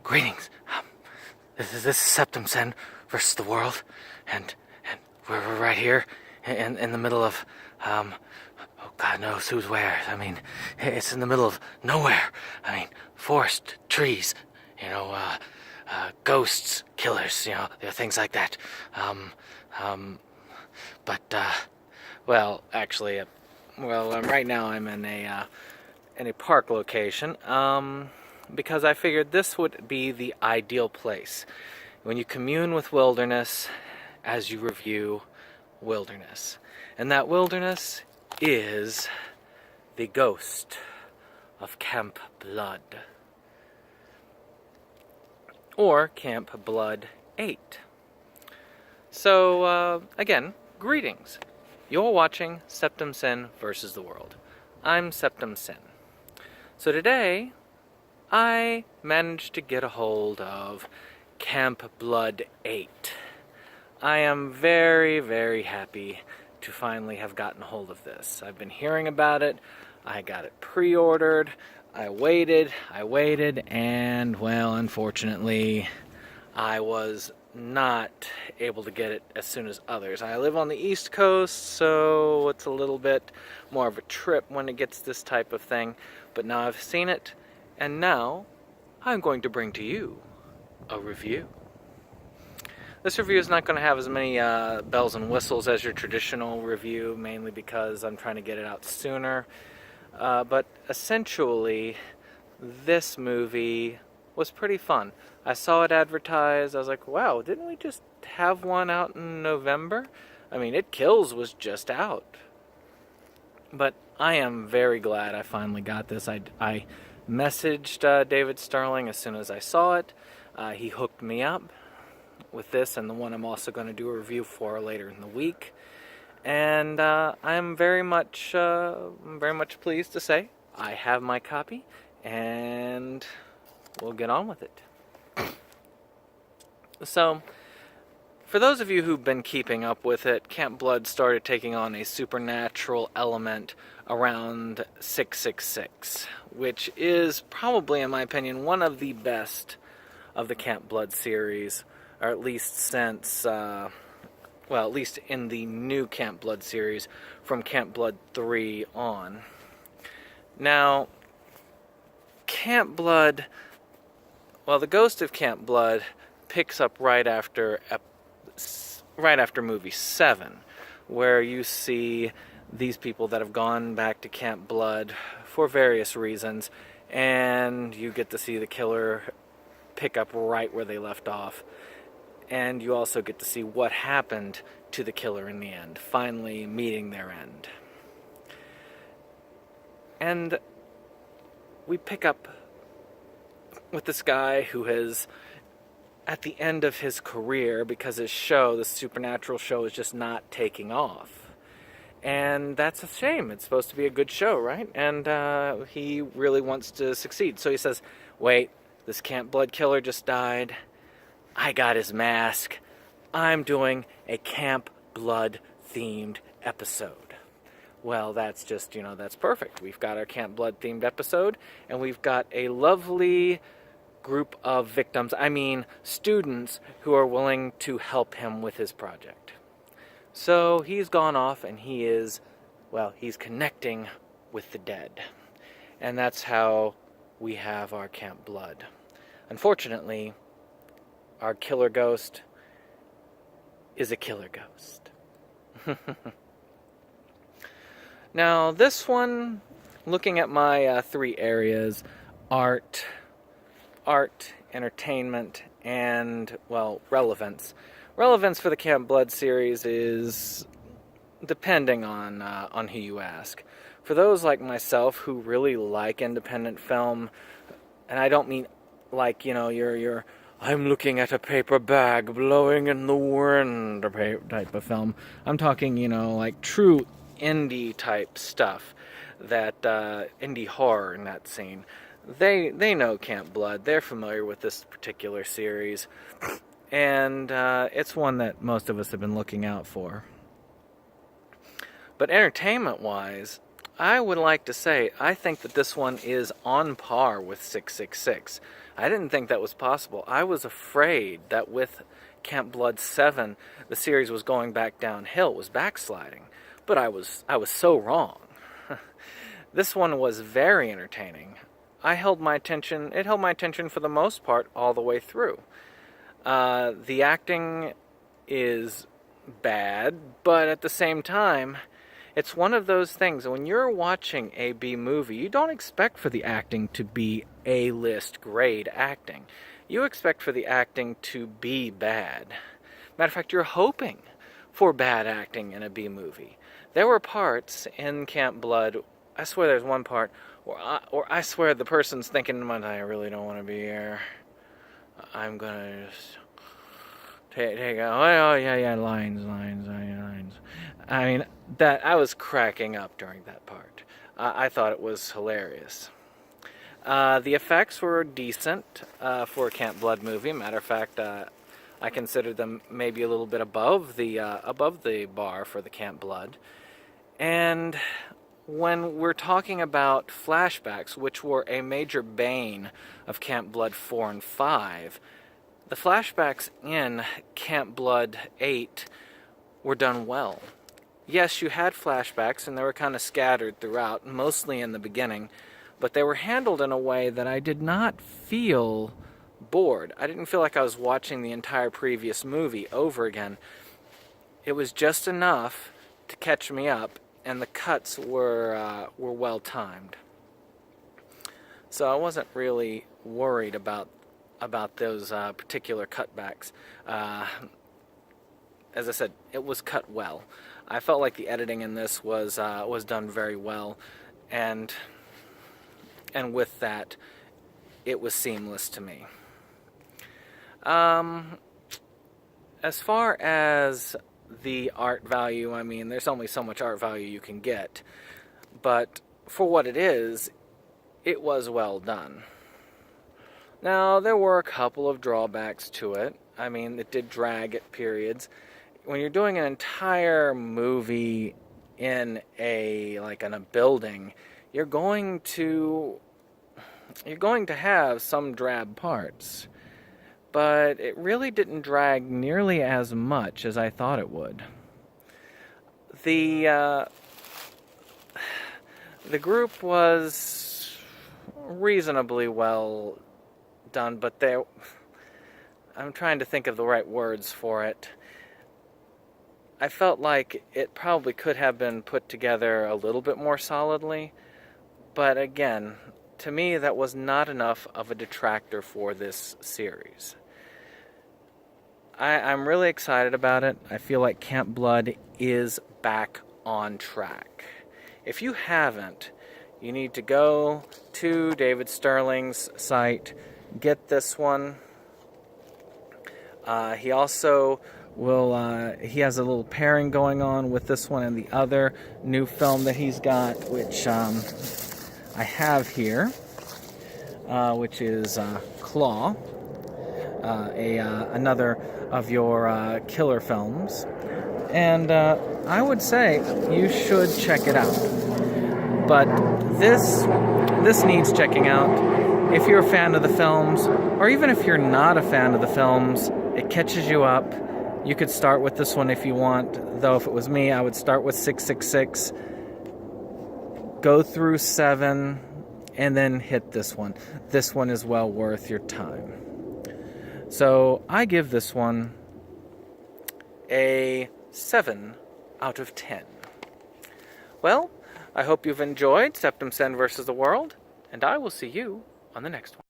Greetings. This is Septum Sen versus the world, and we're right here in the middle of oh God knows who's where. I mean, it's in the middle of nowhere. I mean, forest, trees, ghosts, killers, things like that. But actually, right now I'm in a park location. Because I figured this would be the ideal place when you commune with wilderness as you review wilderness. And that wilderness is the ghost of Camp Blood. Or Camp Blood 8. So, again, greetings. You're watching Septum Sen versus the world. I'm Septum Sen. So today, I managed to get a hold of Camp Blood 8. I am very, very happy to finally have gotten a hold of this. I've been hearing about it. I got it pre-ordered. I waited, and, well, unfortunately, I was not able to get it as soon as others. I live on the East Coast, so it's a little bit more of a trip when it gets this type of thing. But now I've seen it, and now I'm going to bring to you a review. This review is not going to have as many bells and whistles as your traditional review, mainly because I'm trying to get it out sooner. But essentially, this movie was pretty fun. I saw it advertised. I was like, wow, didn't we just have one out in November? I mean, It Kills was just out. But I am very glad I finally got this. I messaged David Sterling as soon as I saw it. He hooked me up with this and the one I'm also going to do a review for later in the week. And I'm very much pleased to say I have my copy, and we'll get on with it. So, for those of you who've been keeping up with it, Camp Blood started taking on a supernatural element around 666, which is probably, in my opinion, one of the best of the Camp Blood series, or at least since, at least in the new Camp Blood series from Camp Blood 3 on. Now, Camp Blood, the Ghost of Camp Blood picks up right after movie 7, where you see these people that have gone back to Camp Blood for various reasons, and you get to see the killer pick up right where they left off. And you also get to see what happened to the killer in the end, finally meeting their end. And we pick up with this guy who has, at the end of his career, because his show, the Supernatural show, is just not taking off. And that's a shame. It's supposed to be a good show, right? And he really wants to succeed. So he says, wait, this Camp Blood killer just died. I got his mask. I'm doing a Camp Blood themed episode. Well, that's just, that's perfect. We've got our Camp Blood themed episode, and we've got a lovely group of victims, students, who are willing to help him with his project. So he's gone off and he's connecting with the dead. And that's how we have our Camp Blood. Unfortunately, our killer ghost is a killer ghost. Now, this one, looking at my 3 areas, art, entertainment, and, relevance. Relevance for the Camp Blood series is depending on who you ask. For those like myself who really like independent film, and I don't mean like, your I'm looking at a paper bag blowing in the wind type of film. I'm talking, like true indie type stuff, that indie horror in that scene. They know Camp Blood. They're familiar with this particular series. And it's one that most of us have been looking out for. But entertainment-wise, I would like to say I think that this one is on par with 666. I didn't think that was possible. I was afraid that with Camp Blood 7, the series was going back downhill, it was backsliding. But I was so wrong. This one was very entertaining. It held my attention for the most part all the way through. The acting is bad, but at the same time, it's one of those things. When you're watching a B movie, you don't expect for the acting to be A-list grade acting. You expect for the acting to be bad. Matter of fact, you're hoping for bad acting in a B movie. There were parts in Camp Blood, I swear there's one part, where I swear the person's thinking, I really don't want to be here. I'm gonna just take oh yeah, lines. I mean, that I was cracking up during that part. I thought it was hilarious. The effects were decent for a Camp Blood movie. Matter of fact, I considered them maybe a little bit above the bar for the Camp Blood. And when we're talking about flashbacks, which were a major bane of Camp Blood 4 and 5, the flashbacks in Camp Blood 8 were done well. Yes, you had flashbacks, and they were kind of scattered throughout, mostly in the beginning, but they were handled in a way that I did not feel bored. I didn't feel like I was watching the entire previous movie over again. It was just enough to catch me up, and the cuts were well timed. So I wasn't really worried about those particular cutbacks. As I said, it was cut well. I felt like the editing in this was done very well, and with that, it was seamless to me. As far as the art value, I mean, there's only so much art value you can get, but for what it is, it was well done. Now, there were a couple of drawbacks to it. I mean, it did drag at periods. When you're doing an entire movie in a building, you're going to have some drab parts. But it really didn't drag nearly as much as I thought it would. The group was reasonably well done, but I'm trying to think of the right words for it. I felt like it probably could have been put together a little bit more solidly, but again, to me that was not enough of a detractor for this series. I'm really excited about it. I feel like Camp Blood is back on track. If you haven't, you need to go to David Sterling's site, get this one. He also he has a little pairing going on with this one and the other new film that he's got, which I have here, which is Claw, another of your killer films. And I would say you should check it out. But this needs checking out. If you're a fan of the films, or even if you're not a fan of the films, it catches you up. You could start with this one if you want, though if it was me, I would start with 666, go through 7, and then hit this one. This one is well worth your time. So I give this one a 7 out of 10. Well, I hope you've enjoyed Septum Sen vs. the World, and I will see you on the next one.